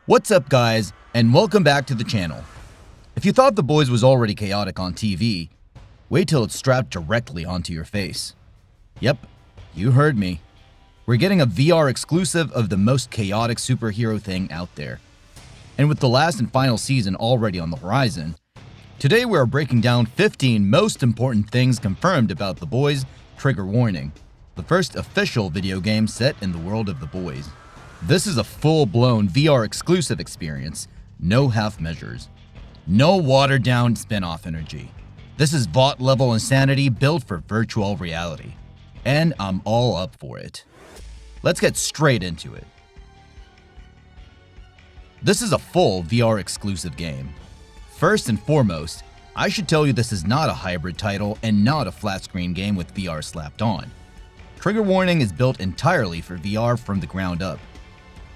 What's up guys, and welcome back to the channel. If you thought The Boys was already chaotic on TV, wait till it's strapped directly onto your face. Yep, you heard me. We're getting a VR exclusive of the most chaotic superhero thing out there. And with the last and final season already on the horizon, today we are breaking down 15 most important things confirmed about The Boys Trigger Warning, the first official video game set in the world of The Boys. This is a full-blown VR exclusive experience, no half measures. No watered-down spin-off energy. This is Vought level insanity built for virtual reality. And I'm all up for it. Let's get straight into it. This is a full VR exclusive game. First and foremost, I should tell you this is not a hybrid title and not a flat screen game with VR slapped on. Trigger Warning is built entirely for VR from the ground up.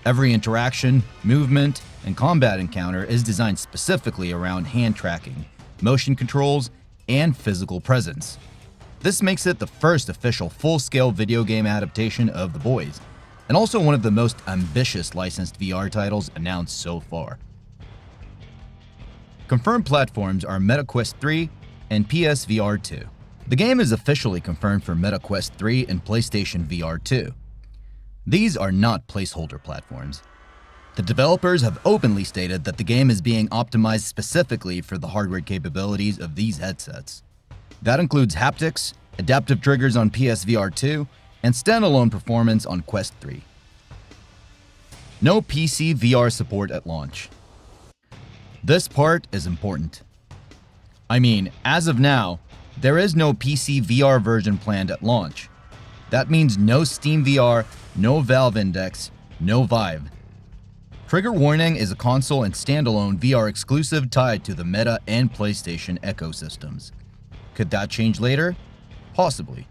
Every interaction, movement, and combat encounter is designed specifically around hand tracking, motion controls, and physical presence. This makes it the first official full-scale video game adaptation of The Boys, and also one of the most ambitious licensed VR titles announced so far. Confirmed platforms are MetaQuest 3 and PSVR2. The game is officially confirmed for MetaQuest 3 and PlayStation VR 2. These are not placeholder platforms. The developers have openly stated that the game is being optimized specifically for the hardware capabilities of these headsets. That includes haptics, adaptive triggers on PSVR 2, and standalone performance on Quest 3. No PC VR support at launch. This part is important. I mean, as of now, there is no PC VR version planned at launch. That means no Steam VR, no Valve Index, no Vive. Trigger Warning is a console and standalone VR exclusive tied to the Meta and PlayStation ecosystems. Could that change later? Possibly.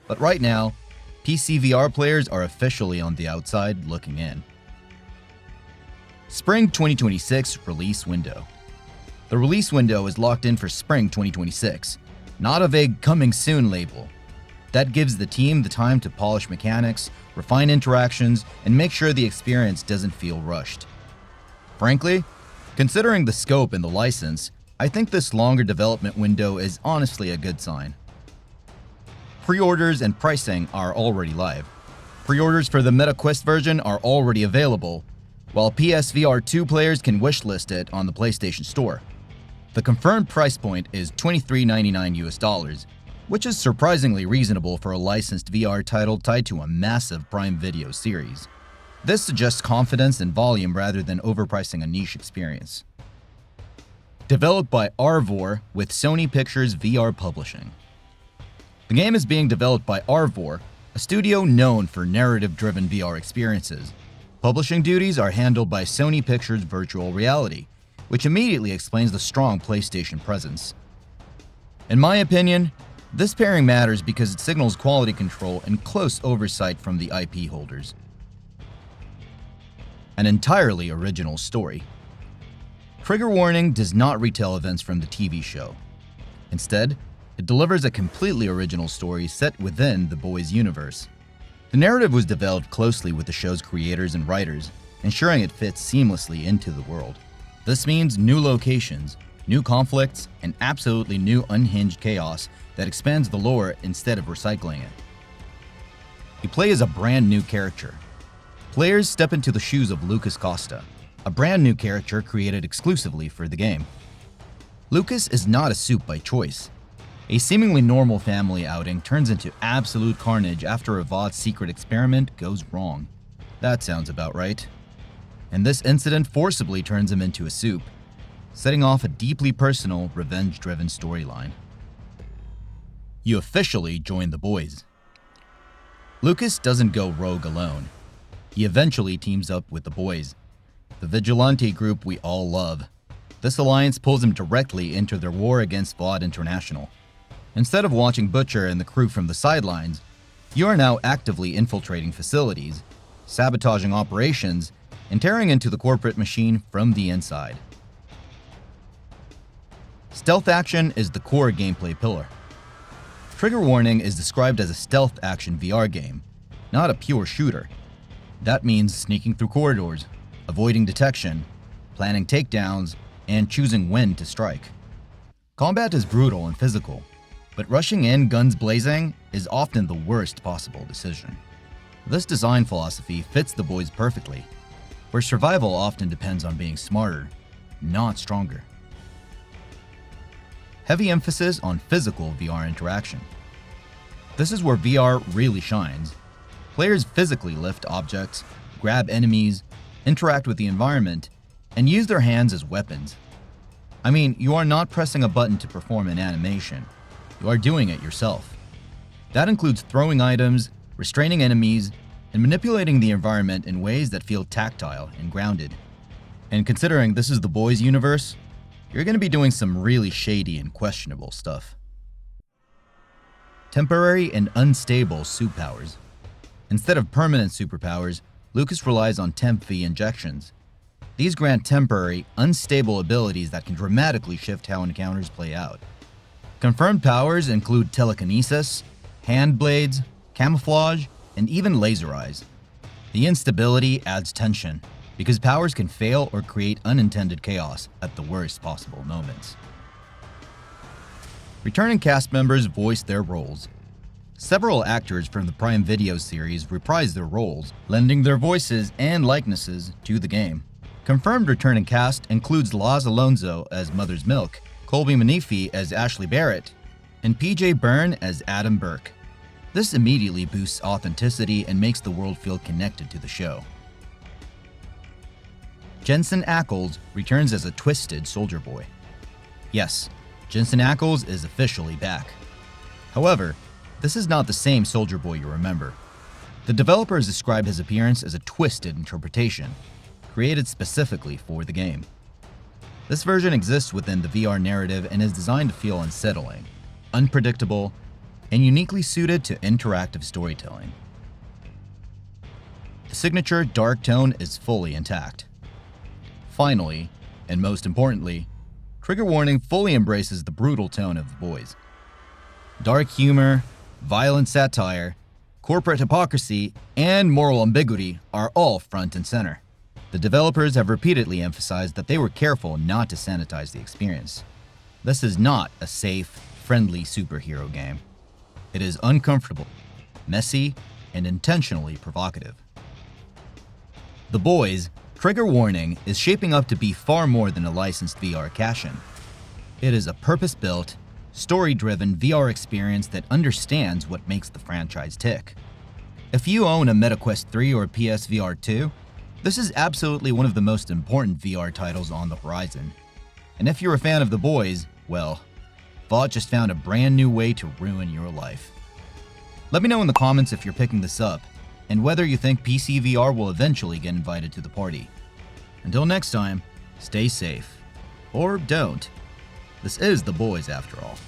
But right now, PC VR players are officially on the outside looking in. Spring 2026 release window. The release window is locked in for Spring 2026, not a vague coming soon label. That gives the team the time to polish mechanics, refine interactions, and make sure the experience doesn't feel rushed. Frankly, considering the scope and the license, I think this longer development window is honestly a good sign. Pre-orders and pricing are already live. Pre-orders for the MetaQuest version are already available, while PSVR2 players can wishlist it on the PlayStation Store. The confirmed price point is $23.99 US, which is surprisingly reasonable for a licensed VR title tied to a massive Prime Video series. This suggests confidence and volume rather than overpricing a niche experience. Developed by Arvore with Sony Pictures VR Publishing. The game is being developed by Arvore, a studio known for narrative-driven VR experiences. Publishing duties are handled by Sony Pictures Virtual Reality, which immediately explains the strong PlayStation presence. In my opinion, this pairing matters because it signals quality control and close oversight from the IP holders. An entirely original story. Trigger Warning does not retell events from the TV show. Instead, it delivers a completely original story set within the Boys universe. The narrative was developed closely with the show's creators and writers, ensuring it fits seamlessly into the world. This means new locations, new conflicts, and absolutely new unhinged chaos that expands the lore instead of recycling it. You play as a brand new character. Players step into the shoes of Lucas Costa, a brand new character created exclusively for the game. Lucas is not a Supe by choice. A seemingly normal family outing turns into absolute carnage after a Vought secret experiment goes wrong. That sounds about right. And this incident forcibly turns him into a Supe, setting off a deeply personal, revenge-driven storyline. You officially join the Boys. Lucas doesn't go rogue alone. He eventually teams up with the Boys, the vigilante group we all love. This alliance pulls him directly into their war against Vought International. Instead of watching Butcher and the crew from the sidelines, you are now actively infiltrating facilities, sabotaging operations, and tearing into the corporate machine from the inside. Stealth action is the core gameplay pillar. Trigger Warning is described as a stealth action VR game, not a pure shooter. That means sneaking through corridors, avoiding detection, planning takedowns, and choosing when to strike. Combat is brutal and physical, but rushing in guns blazing is often the worst possible decision. This design philosophy fits the boys perfectly, where survival often depends on being smarter, not stronger. Heavy emphasis on physical VR interaction. This is where VR really shines. Players physically lift objects, grab enemies, interact with the environment, and use their hands as weapons. I mean, you are not pressing a button to perform an animation. You are doing it yourself. That includes throwing items, restraining enemies, and manipulating the environment in ways that feel tactile and grounded. And considering this is the boys' universe, you're going to be doing some really shady and questionable stuff. Temporary and unstable Supe powers. Instead of permanent superpowers, Lucas relies on Temp V injections. These grant temporary, unstable abilities that can dramatically shift how encounters play out. Confirmed powers include telekinesis, hand blades, camouflage, and even laser eyes. The instability adds tension, because powers can fail or create unintended chaos at the worst possible moments. Returning cast members voice their roles. Several actors from the Prime Video series reprise their roles, lending their voices and likenesses to the game. Confirmed returning cast includes Laz Alonso as Mother's Milk, Colby Manifi as Ashley Barrett, and PJ Byrne as Adam Burke. This immediately boosts authenticity and makes the world feel connected to the show. Jensen Ackles returns as a twisted soldier boy. Yes, Jensen Ackles is officially back. However, this is not the same soldier boy you remember. The developers describe his appearance as a twisted interpretation, created specifically for the game. This version exists within the VR narrative and is designed to feel unsettling, unpredictable, and uniquely suited to interactive storytelling. The signature dark tone is fully intact. Finally, and most importantly, Trigger Warning fully embraces the brutal tone of the boys. Dark humor, violent satire, corporate hypocrisy, and moral ambiguity are all front and center. The developers have repeatedly emphasized that they were careful not to sanitize the experience. This is not a safe, friendly superhero game. It is uncomfortable, messy, and intentionally provocative. The Boys, Trigger Warning is shaping up to be far more than a licensed VR cash-in. It is a purpose-built, story-driven VR experience that understands what makes the franchise tick. If you own a MetaQuest 3 or PSVR2, this is absolutely one of the most important VR titles on the horizon. And if you're a fan of The Boys, well, Vought just found a brand new way to ruin your life. Let me know in the comments if you're picking this up, and whether you think PCVR will eventually get invited to the party. Until next time, stay safe. Or don't. This is The Boys after all.